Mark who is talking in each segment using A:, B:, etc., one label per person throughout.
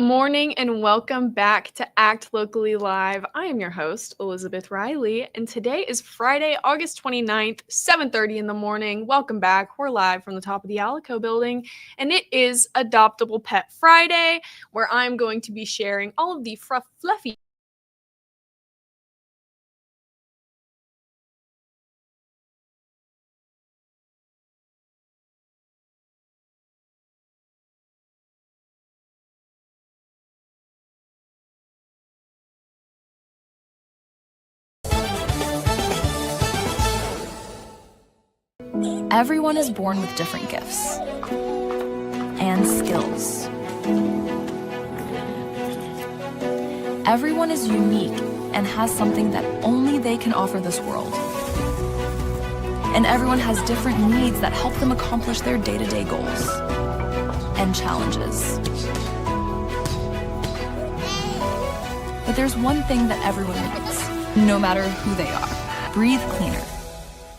A: morning and welcome back to Act Locally Live. I am your host, Eliabeth Riley, and today is Friday, August 29th, 7:30 in the morning. Welcome back. We're live from the top of the Alico building, and it is Adoptable Pet Friday, where I'm going to be sharing all of the fluffy
B: Everyone is born with different gifts and skills. Everyone is unique and has something that only they can offer this world. And everyone has different needs that help them accomplish their day-to-day goals and challenges. But there's one thing that everyone needs, no matter who they are. Breathe cleaner.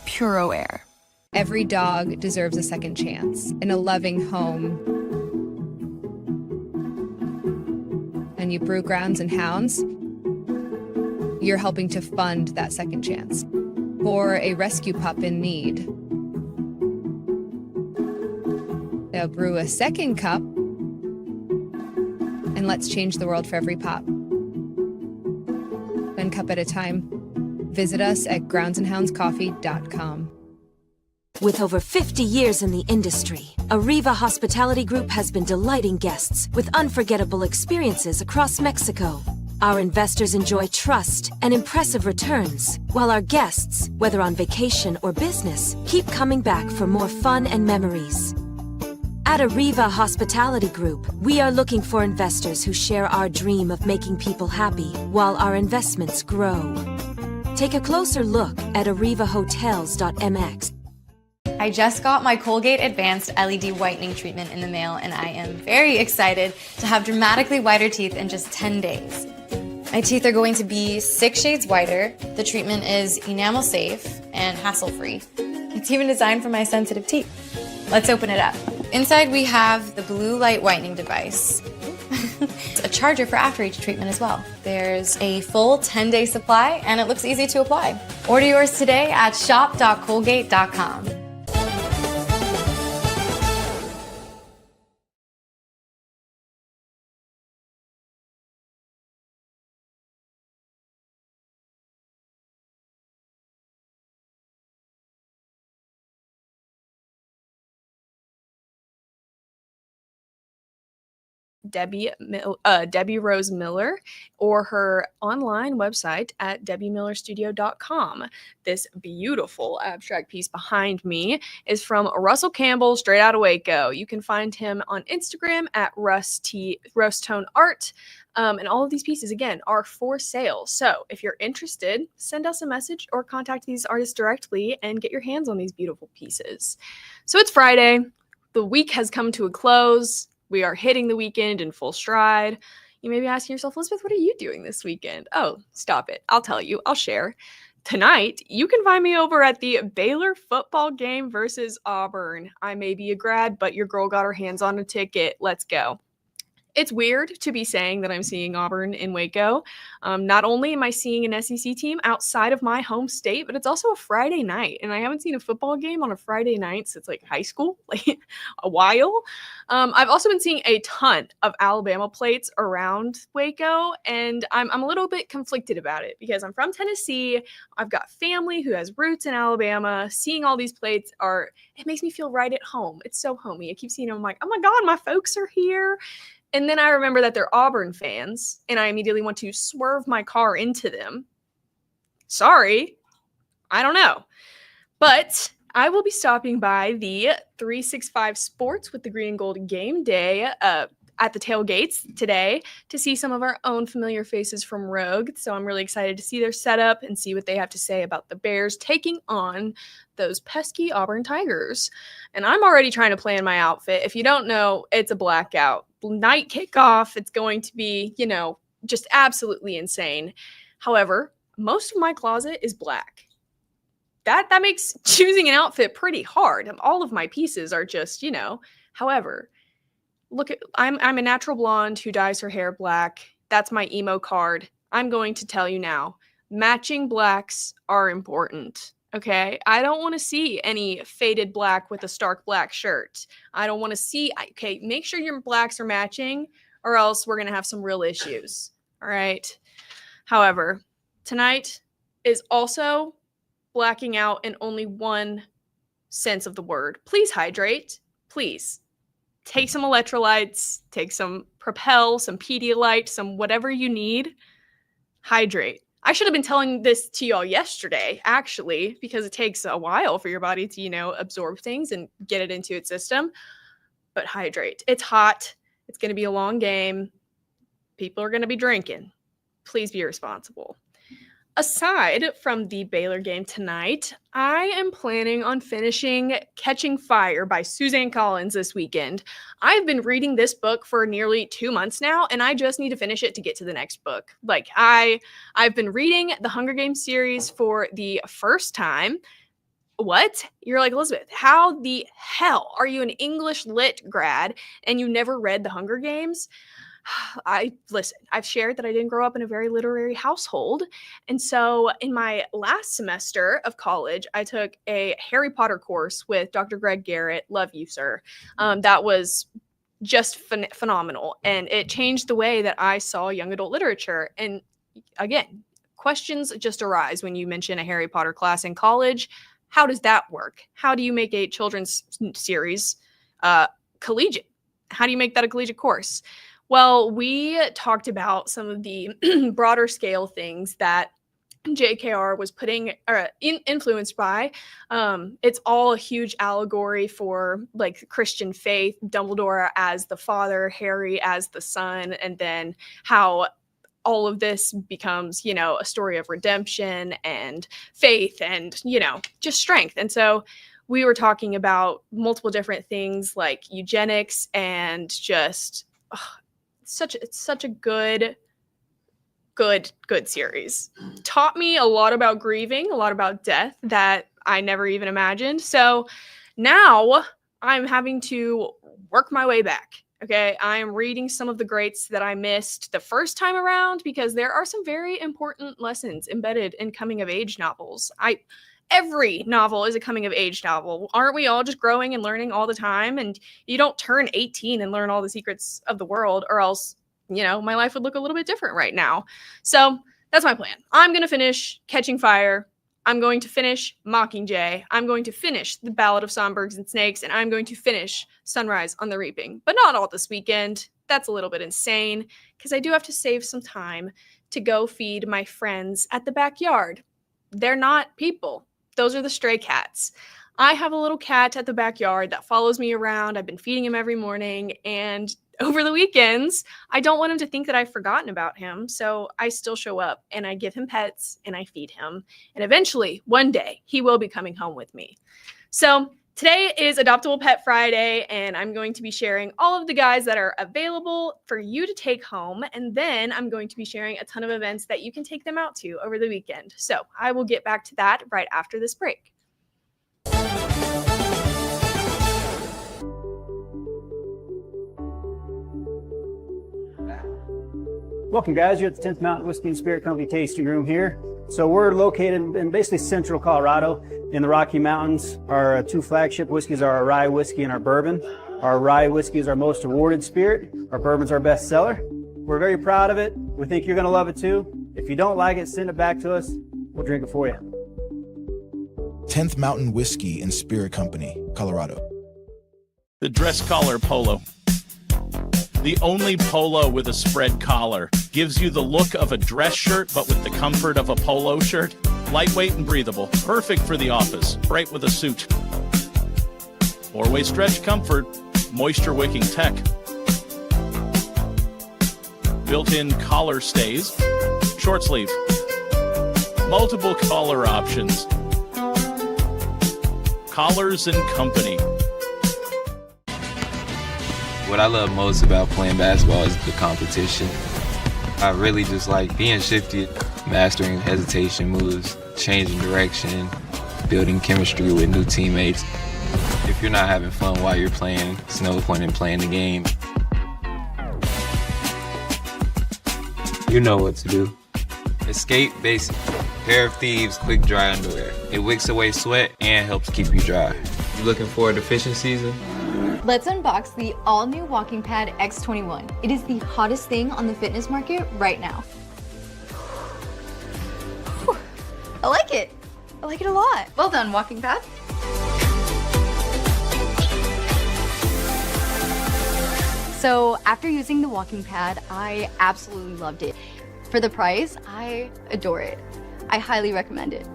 B: Puro air.
C: Every dog deserves a second chance in a loving home. And you brew Grounds and Hounds, you're helping to fund that second chance for a rescue pup in need. They'll brew a second cup, and let's change the world for every pup. One cup at a time. Visit us at groundsandhoundscoffee.com.
D: With over 50 years in the industry, Arriva Hospitality Group has been delighting guests with unforgettable experiences across Mexico. Our investors enjoy trust and impressive returns, while our guests, whether on vacation or business, keep coming back for more fun and memories. At Arriva Hospitality Group, we are looking for investors who share our dream of making people happy while our investments grow. Take a closer look at arrivahotels.mx.
E: I just got my Colgate Advanced LED Whitening Treatment in the mail, and I am very excited to have dramatically whiter teeth in just 10 days. My teeth are going to be 6 shades whiter. The treatment is enamel safe and hassle-free. It's even designed for my sensitive teeth. Let's open it up. Inside we have the blue light whitening device. A charger for after each treatment as well. There's a full 10-day supply, and it looks easy to apply. Order yours today at shop.colgate.com.
A: Debbie Rose Miller, or her online website at debbiemillerstudio.com. This beautiful abstract piece behind me is from Russell Campbell, straight out of Waco. You can find him on Instagram at Rustone Art. And all of these pieces, again, are for sale. So if you're interested, send us a message or contact these artists directly and get your hands on these beautiful pieces. So it's Friday. The week has come to a close. We are hitting the weekend in full stride. You may be asking yourself, Elizabeth, what are you doing this weekend? Oh, stop it. I'll tell you. I'll share. Tonight, you can find me over at the Baylor football game versus Auburn. I may be a grad, but your girl got her hands on a ticket. Let's go. It's weird to be saying that I'm seeing Auburn in Waco. Not only am I seeing an SEC team outside of my home state, but it's also a Friday night. And I haven't seen a football game on a Friday night since like high school, like a while. I've also been seeing a ton of Alabama plates around Waco, and I'm a little bit conflicted about it because I'm from Tennessee. I've got family who has roots in Alabama. Seeing all these plates it makes me feel right at home. It's so homey. I keep seeing them. I'm like, oh my God, my folks are here. And then I remember that they're Auburn fans, and I immediately want to swerve my car into them. Sorry, I don't know. But I will be stopping by the 365 Sports with the Green and Gold Game Day at the tailgates today to see some of our own familiar faces from Rogue. So I'm really excited to see their setup and see what they have to say about the Bears taking on those pesky Auburn Tigers. And I'm already trying to plan my outfit. If you don't know, it's a blackout. Night kickoff. It's going to be, just absolutely insane. However, most of my closet is black. That makes choosing an outfit pretty hard. All of my pieces are just, however, look at I'm a natural blonde who dyes her hair black. That's my emo card. I'm going to tell you now. Matching blacks are important. Okay? I don't want to see any faded black with a stark black shirt. I don't want to see okay, make sure your blacks are matching or else we're going to have some real issues. All right? However, tonight is also blacking out in only one sense of the word. Please hydrate. Please. Take some electrolytes, take some Propel, some Pedialyte, some whatever you need. Hydrate. I should have been telling this to y'all yesterday, actually, because it takes a while for your body to, absorb things and get it into its system. But hydrate. It's hot. It's going to be a long game. People are going to be drinking. Please be responsible. Aside from the Baylor game tonight, I am planning on finishing Catching Fire by Suzanne Collins this weekend. I've been reading this book for nearly 2 months now, and I just need to finish it to get to the next book. Like, I've been reading the Hunger Games series for the first time. What? You're like, Elizabeth, how the hell are you an English lit grad and you never read the Hunger Games? Listen, I've shared that I didn't grow up in a very literary household. And so in my last semester of college, I took a Harry Potter course with Dr. Greg Garrett. Love you, sir. That was just phenomenal. And it changed the way that I saw young adult literature. And again, questions just arise when you mention a Harry Potter class in college. How does that work? How do you make a children's series collegiate? How do you make that a collegiate course? Well, we talked about some of the broader scale things that JKR was influenced by. It's all a huge allegory for like Christian faith, Dumbledore as the father, Harry as the son, and then how all of this becomes, a story of redemption and faith and, just strength. And so we were talking about multiple different things like eugenics and just it's such a good series. Taught me a lot about grieving, a lot about death that I never even imagined. So now I'm having to work my way back. Okay, I am reading some of the greats that I missed the first time around because there are some very important lessons embedded in coming of age novels. Every novel is a coming of age novel. Aren't we all just growing and learning all the time? And you don't turn 18 and learn all the secrets of the world, or else, my life would look a little bit different right now. So that's my plan. I'm going to finish Catching Fire. I'm going to finish Mockingjay. I'm going to finish The Ballad of Songbirds and Snakes, and I'm going to finish Sunrise on the Reaping. But not all this weekend. That's a little bit insane because I do have to save some time to go feed my friends at the backyard. They're not people. Those are the stray cats. I have a little cat at the backyard that follows me around. I've been feeding him every morning, and over the weekends, I don't want him to think that I've forgotten about him, so I still show up, and I give him pets, and I feed him, and eventually, one day, he will be coming home with me. So today is Adoptable Pet Friday, and I'm going to be sharing all of the guys that are available for you to take home, and then I'm going to be sharing a ton of events that you can take them out to over the weekend. So I will get back to that right after this break.
F: Welcome, guys. You're at the 10th Mountain Whiskey and Spirit Company tasting room here. So we're located in basically central Colorado in the Rocky Mountains. Our two flagship whiskeys are our rye whiskey and our bourbon. Our rye whiskey is our most awarded spirit. Our bourbon's our best seller. We're very proud of it. We think you're going to love it too. If you don't like it, send it back to us. We'll drink it for you.
G: 10th Mountain Whiskey and Spirit Company, Colorado.
H: The dress collar polo. The only polo with a spread collar. Gives you the look of a dress shirt, but with the comfort of a polo shirt. Lightweight and breathable. Perfect for the office. Bright with a suit. 4-way stretch comfort. Moisture wicking tech. Built-in collar stays. Short sleeve. Multiple collar options. Collars and Company.
I: What I love most about playing basketball is the competition. I really just like being shifty, mastering hesitation moves, changing direction, building chemistry with new teammates. If you're not having fun while you're playing, it's no point in playing the game. You know what to do. Escape Basic. Pair of Thieves quick dry underwear. It wicks away sweat and helps keep you dry. You looking forward to fishing season?
E: Let's unbox the all-new Walking Pad X21. It is the hottest thing on the fitness market right now. Whew. I like it. I like it a lot. Well done, Walking Pad. So after using the Walking Pad, I absolutely loved it. For the price, I adore it. I highly recommend it.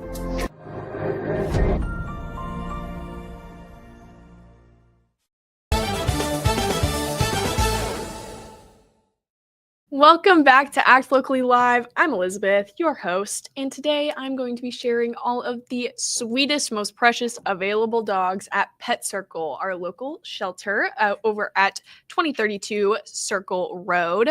A: Welcome back to Act Locally Live. I'm Elizabeth, your host, and today I'm going to be sharing all of the sweetest, most precious available dogs at Pet Circle, our local shelter over at 2032 Circle Road.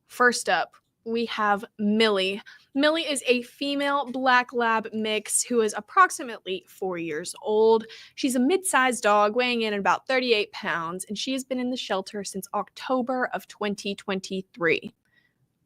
A: First up, we have Millie. Millie is a female black lab mix who is approximately 4 years old. She's a mid-sized dog weighing in at about 38 pounds, and she has been in the shelter since October of 2023.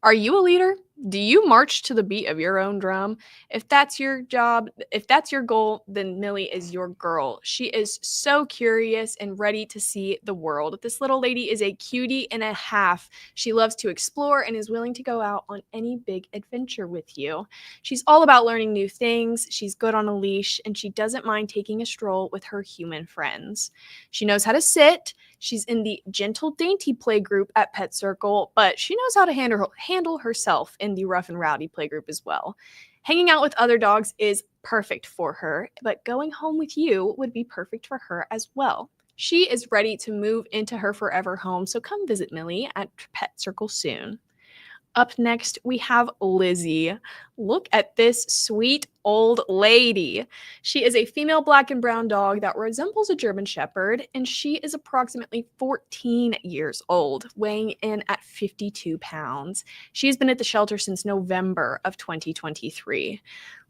A: Are you a leader? Do you march to the beat of your own drum? If that's your job, if that's your goal, then Millie is your girl. She is so curious and ready to see the world. This little lady is a cutie and a half. She loves to explore and is willing to go out on any big adventure with you. She's all about learning new things. She's good on a leash, and she doesn't mind taking a stroll with her human friends. She knows how to sit. She's in the Gentle Dainty play group at Pet Circle, but she knows how to handle herself in the Rough and Rowdy play group as well. Hanging out with other dogs is perfect for her, but going home with you would be perfect for her as well. She is ready to move into her forever home, so come visit Millie at Pet Circle soon. Up next, we have Lizzie. Look at this sweet old lady. She is a female black and brown dog that resembles a German Shepherd, and she is approximately 14 years old, weighing in at 52 pounds. She has been at the shelter since November of 2023.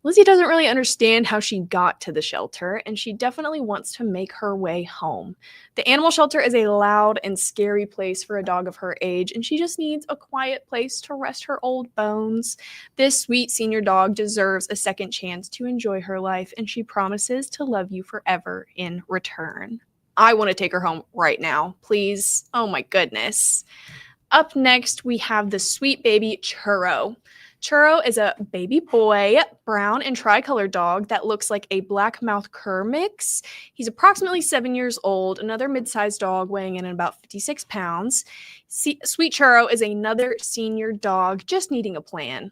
A: Lizzie doesn't really understand how she got to the shelter, and she definitely wants to make her way home. The animal shelter is a loud and scary place for a dog of her age, and she just needs a quiet place to rest her old bones. This sweet senior dog deserves a second chance to enjoy her life, and she promises to love you forever in return. I want to take her home right now, please. Oh my goodness. Up next, we have the sweet baby Churro. Churro is a baby boy, brown and tricolor dog that looks like a black mouth cur mix. He's approximately 7 years old, another mid-sized dog weighing in at about 56 pounds. Sweet Churro is another senior dog just needing a plan.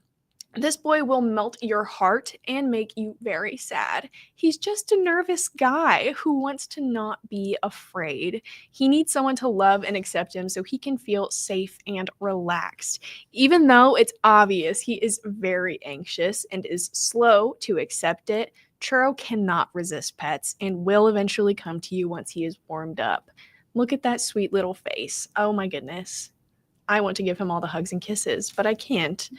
A: This boy will melt your heart and make you very sad. He's just a nervous guy who wants to not be afraid. He needs someone to love and accept him so he can feel safe and relaxed. Even though it's obvious he is very anxious and is slow to accept it, Churro cannot resist pets and will eventually come to you once he is warmed up. Look at that sweet little face. Oh my goodness. I want to give him all the hugs and kisses, but I can't.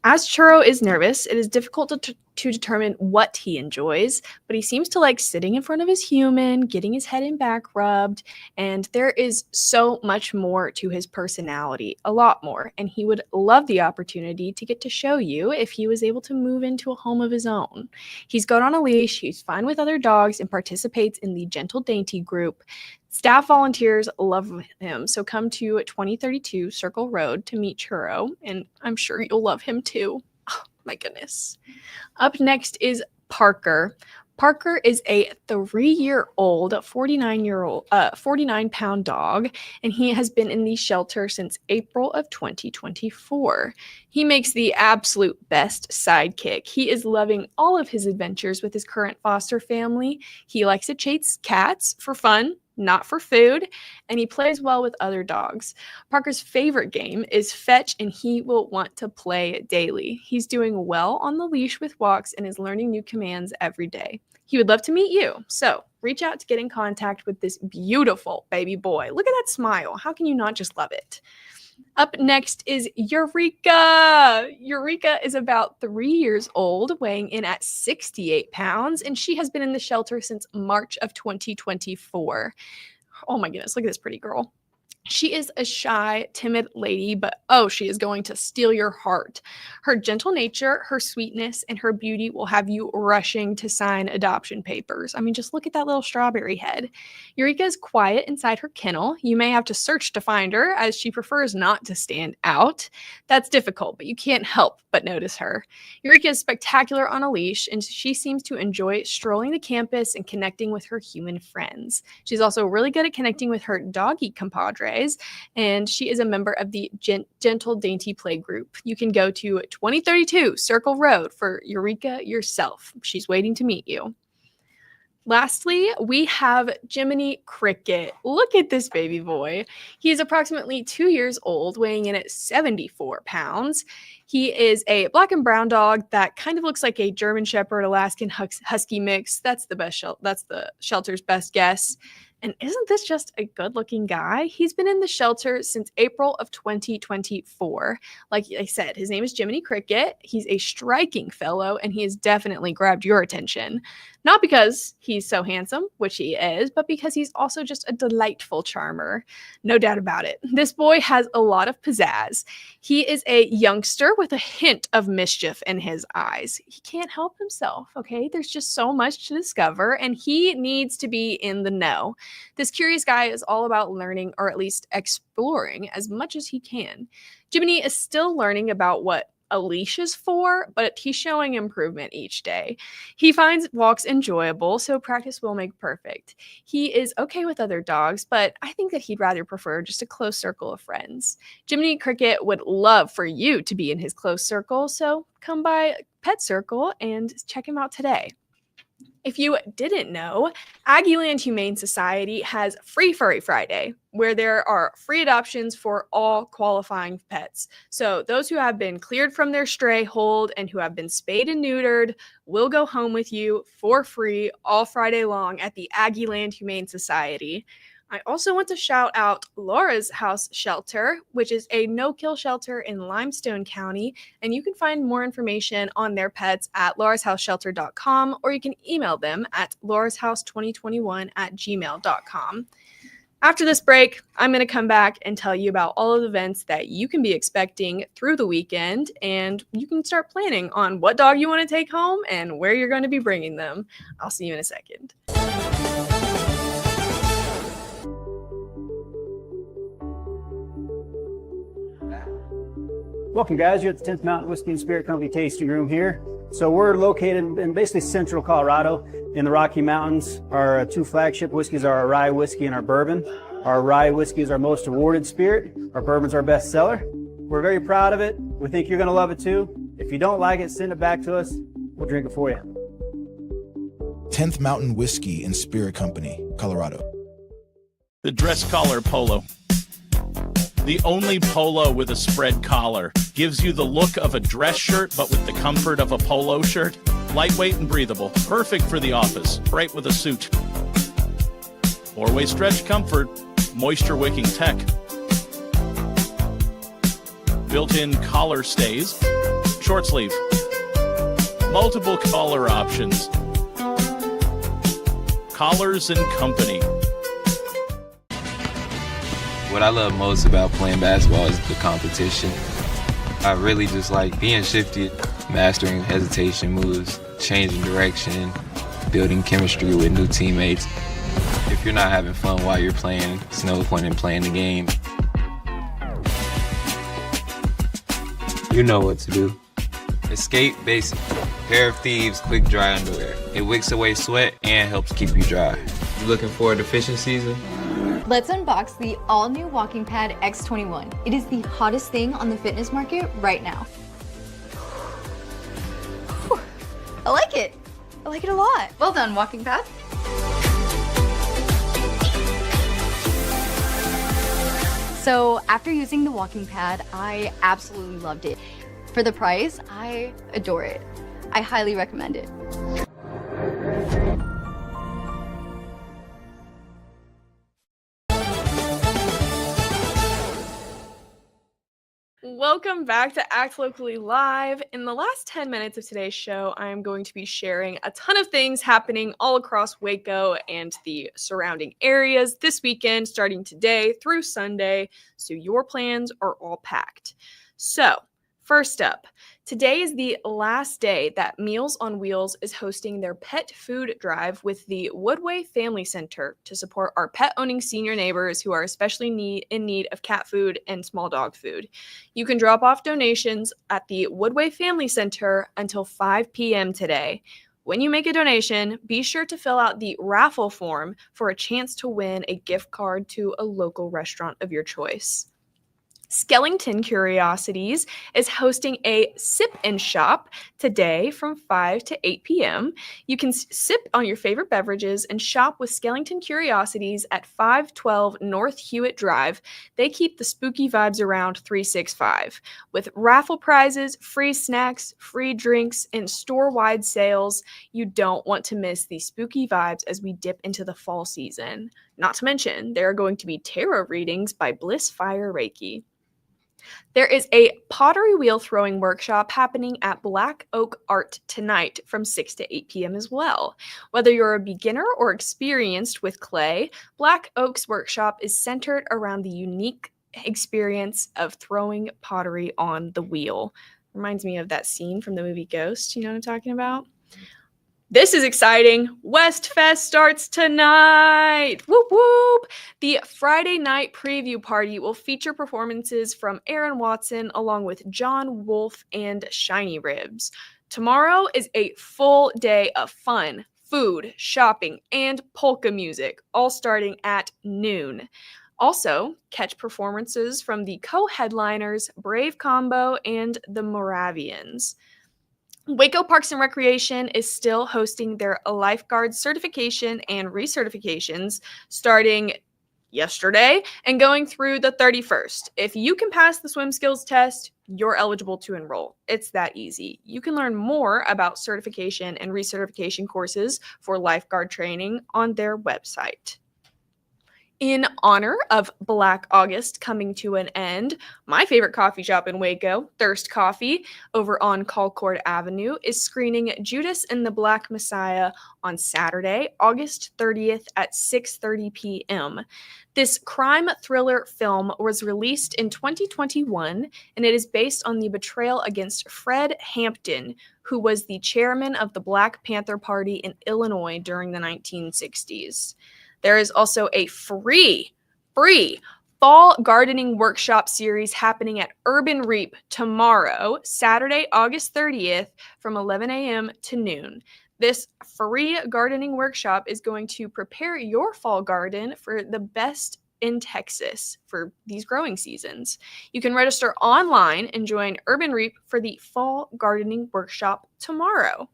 A: As Churro is nervous, it is difficult to determine what he enjoys, but he seems to like sitting in front of his human, getting his head and back rubbed, and there is so much more to his personality, a lot more, and he would love the opportunity to get to show you if he was able to move into a home of his own. He's good on a leash, he's fine with other dogs, and participates in the Gentle Dainty group. Staff volunteers love him, so come to 2032 Circle Road to meet Churro, and I'm sure you'll love him too. Oh, my goodness. Up next is Parker. Parker is a 3-year-old, 49-pound dog, and he has been in the shelter since April of 2024. He makes the absolute best sidekick. He is loving all of his adventures with his current foster family. He likes to chase cats for fun, not for food, and he plays well with other dogs. Parker's favorite game is fetch, and he will want to play daily. He's doing well on the leash with walks and is learning new commands every day. He would love to meet you, so reach out to get in contact with this beautiful baby boy. Look at that smile. How can you not just love it? Up next is Eureka. Eureka is about 3 years old, weighing in at 68 pounds, and she has been in the shelter since March of 2024. Oh my goodness, look at this pretty girl. She is a shy, timid lady, but oh, she is going to steal your heart. Her gentle nature, her sweetness, and her beauty will have you rushing to sign adoption papers. I mean, just look at that little strawberry head. Eureka is quiet inside her kennel. You may have to search to find her, as she prefers not to stand out. That's difficult, but you can't help but notice her. Eureka is spectacular on a leash, and she seems to enjoy strolling the campus and connecting with her human friends. She's also really good at connecting with her doggy compadres, and she is a member of the Gentle Dainty Play group. You can go to 2032 Circle Road for Eureka yourself. She's waiting to meet you. Lastly, we have Jiminy Cricket. Look at this baby boy. He's approximately 2 years old, weighing in at 74 pounds. He is a black and brown dog that kind of looks like a German Shepherd Alaskan Husky mix. That's the shelter's best guess. And isn't this just a good-looking guy? He's been in the shelter since April of 2024. Like I said, his name is Jiminy Cricket. He's a striking fellow, and he has definitely grabbed your attention. Not because he's so handsome, which he is, but because he's also just a delightful charmer. No doubt about it. This boy has a lot of pizzazz. He is a youngster with a hint of mischief in his eyes. He can't help himself, okay? There's just so much to discover, and he needs to be in the know. This curious guy is all about learning, or at least exploring, as much as he can. Jiminy is still learning about what a leash is for, but he's showing improvement each day. He finds walks enjoyable, so practice will make perfect. He is okay with other dogs, but I think that he'd rather prefer just a close circle of friends. Jiminy Cricket would love for you to be in his close circle, so come by Pet Circle and check him out today. If you didn't know, Aggieland Humane Society has Free Furry Friday, where there are free adoptions for all qualifying pets. So those who have been cleared from their stray hold and who have been spayed and neutered will go home with you for free all Friday long at the Aggieland Humane Society. I also want to shout out Laura's House Shelter, which is a no-kill shelter in Limestone County, and you can find more information on their pets at laurashouseshelter.com, or you can email them at laurashouse2021@gmail.com. After this break, I'm going to come back and tell you about all of the events that you can be expecting through the weekend, and you can start planning on what dog you want to take home and where you're going to be bringing them. I'll see you in a second.
F: Welcome, guys. You're at the 10th Mountain Whiskey and Spirit Company tasting room here. So we're located in basically central Colorado in the Rocky Mountains. Our two flagship whiskeys are our rye whiskey and our bourbon. Our rye whiskey is our most awarded spirit. Our bourbon's our best seller. We're very proud of it. We think you're going to love it too. If you don't like it, send it back to us. We'll drink it for you.
G: 10th Mountain Whiskey and Spirit Company, Colorado.
H: The dress collar polo. The only polo with a spread collar. Gives you the look of a dress shirt, but with the comfort of a polo shirt. Lightweight and breathable. Perfect for the office. Right with a suit. 4-way stretch comfort. Moisture wicking tech. Built-in collar stays. Short sleeve. Multiple collar options. Collars and Company.
I: What I love most about playing basketball is the competition. I really just like being shifty, mastering hesitation moves, changing direction, building chemistry with new teammates. If you're not having fun while you're playing, there's no point in playing the game. You know what to do. Escape Basic. Pair of Thieves quick dry underwear. It wicks away sweat and helps keep you dry. You looking forward to fishing season?
E: Let's unbox the all-new Walking Pad X21. It is the hottest thing on the fitness market right now. Whew. I like it. I like it a lot. Well done, Walking Pad. So after using the Walking Pad, I absolutely loved it. For the price, I adore it. I highly recommend it.
A: Welcome welcome back to Act Locally Live. In the last 10 minutes of today's show, I am going to be sharing a ton of things happening all across Waco and the surrounding areas this weekend, starting today through Sunday, so your plans are all packed. So, first up, today is the last day that Meals on Wheels is hosting their pet food drive with the Woodway Family Center to support our pet-owning senior neighbors who are especially in need of cat food and small dog food. You can drop off donations at the Woodway Family Center until 5 p.m. today. When you make a donation, be sure to fill out the raffle form for a chance to win a gift card to a local restaurant of your choice. Skellington Curiosities is hosting a sip and shop today from 5 to 8 p.m. You can sip on your favorite beverages and shop with Skellington Curiosities at 512 North Hewitt Drive. They keep the spooky vibes around 365 with raffle prizes, free snacks, free drinks, and store-wide sales. You don't want to miss these spooky vibes as we dip into the fall season. Not to mention, there are going to be tarot readings by Bliss Fire Reiki. There is a pottery wheel throwing workshop happening at Black Oak Art tonight from 6 to 8 p.m. as well. Whether you're a beginner or experienced with clay, Black Oak's workshop is centered around the unique experience of throwing pottery on the wheel. Reminds me of that scene from the movie Ghost. You know what I'm talking about? This is exciting. West Fest starts tonight. Whoop whoop. The Friday night preview party will feature performances from Aaron Watson along with John Wolfe and Shiny Ribs. Tomorrow is a full day of fun, food, shopping, and polka music, all starting at noon. Also, catch performances from the co-headliners Brave Combo and the Moravians. Waco Parks and Recreation is still hosting their lifeguard certification and recertifications starting yesterday and going through the 31st. If you can pass the swim skills test, you're eligible to enroll. It's that easy. You can learn more about certification and recertification courses for lifeguard training on their website. In honor of Black August coming to an end, my favorite coffee shop in Waco, Thirst Coffee, over on Colcord Avenue, is screening Judas and the Black Messiah on Saturday, August 30th at 6:30 p.m. This crime thriller film was released in 2021, and it is based on the betrayal against Fred Hampton, who was the chairman of the Black Panther Party in Illinois during the 1960s. There is also a free fall gardening workshop series happening at Urban Reap tomorrow, Saturday, August 30th from 11 a.m. to noon. This free gardening workshop is going to prepare your fall garden for the best in Texas for these growing seasons. You can register online and join Urban Reap for the fall gardening workshop tomorrow.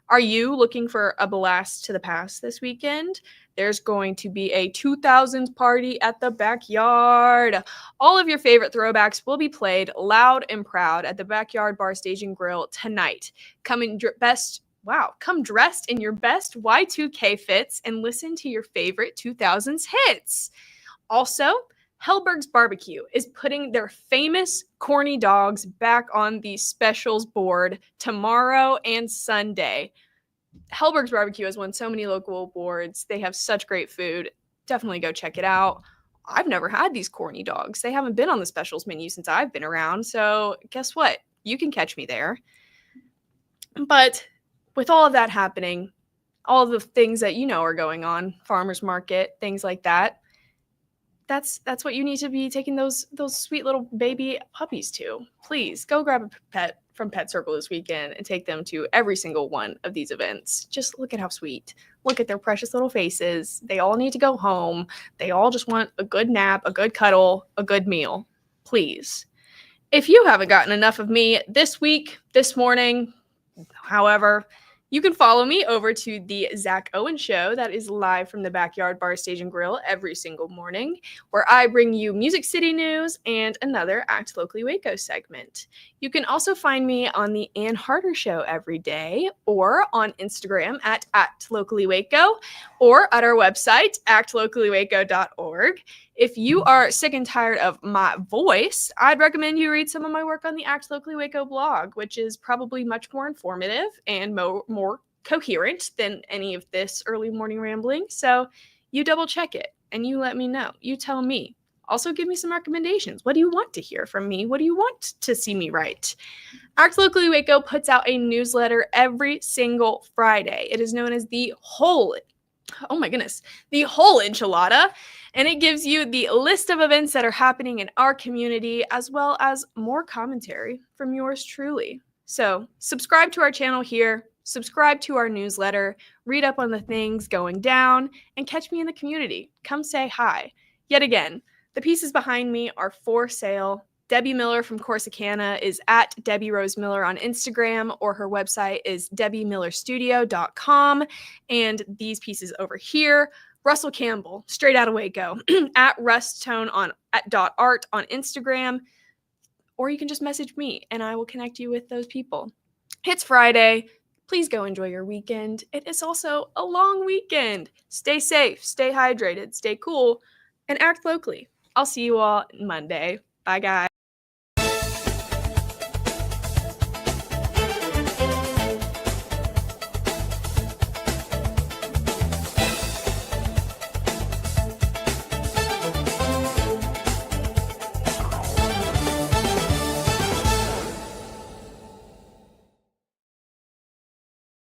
A: Are you looking for a blast to the past this weekend? There's going to be a 2000s party at the backyard. All of your favorite throwbacks will be played loud and proud at the Backyard Bar Stage and Grill tonight. Come dressed in your best Y2K fits and listen to your favorite 2000s hits. Also, Hellberg's Barbecue is putting their famous corny dogs back on the specials board tomorrow and Sunday. Hellberg's Barbecue has won so many local awards. They have such great food. Definitely go check it out. I've never had these corny dogs. They haven't been on the specials menu since I've been around. So guess what? You can catch me there. But with all of that happening, all of the things that you know are going on, farmers market, things like that, that's what you need to be taking those sweet little baby puppies to. Please go grab a pet from Pet Circle this weekend and take them to every single one of these events. Just look at how sweet. Look at their precious little faces. They all need to go home. They all just want a good nap, a good cuddle, a good meal. Please. If you haven't gotten enough of me this week, this morning, however, you can follow me over to the Zach Owen Show that is live from the Backyard Bar Stage and Grill every single morning, where I bring you Music City news and another Act Locally Waco segment. You can also find me on the Ann Harder Show every day, or on Instagram at @LocallyWaco, or at our website, actlocallywaco.org. If you are sick and tired of my voice, I'd recommend you read some of my work on the Act Locally Waco blog, which is probably much more informative and more coherent than any of this early morning rambling. So you double check it and you let me know. You tell me. Also, give me some recommendations. What do you want to hear from me? What do you want to see me write? Act Locally Waco puts out a newsletter every single Friday. It is known as the whole enchilada, and it gives you the list of events that are happening in our community, as well as more commentary from yours truly. So subscribe to our channel here, subscribe to our newsletter, read up on the things going down, and catch me in the community. Come say hi. Yet again, the pieces behind me are for sale. Debbie Miller from Corsicana is at Debbie Rose Miller on Instagram, or her website is debbiemillerstudio.com. And these pieces over here, Russell Campbell, straight out of Waco, at Rustone at .art on Instagram, or you can just message me and I will connect you with those people. It's Friday. Please go enjoy your weekend. It is also a long weekend. Stay safe, stay hydrated, stay cool, and act locally. I'll see you all Monday. Bye, guys.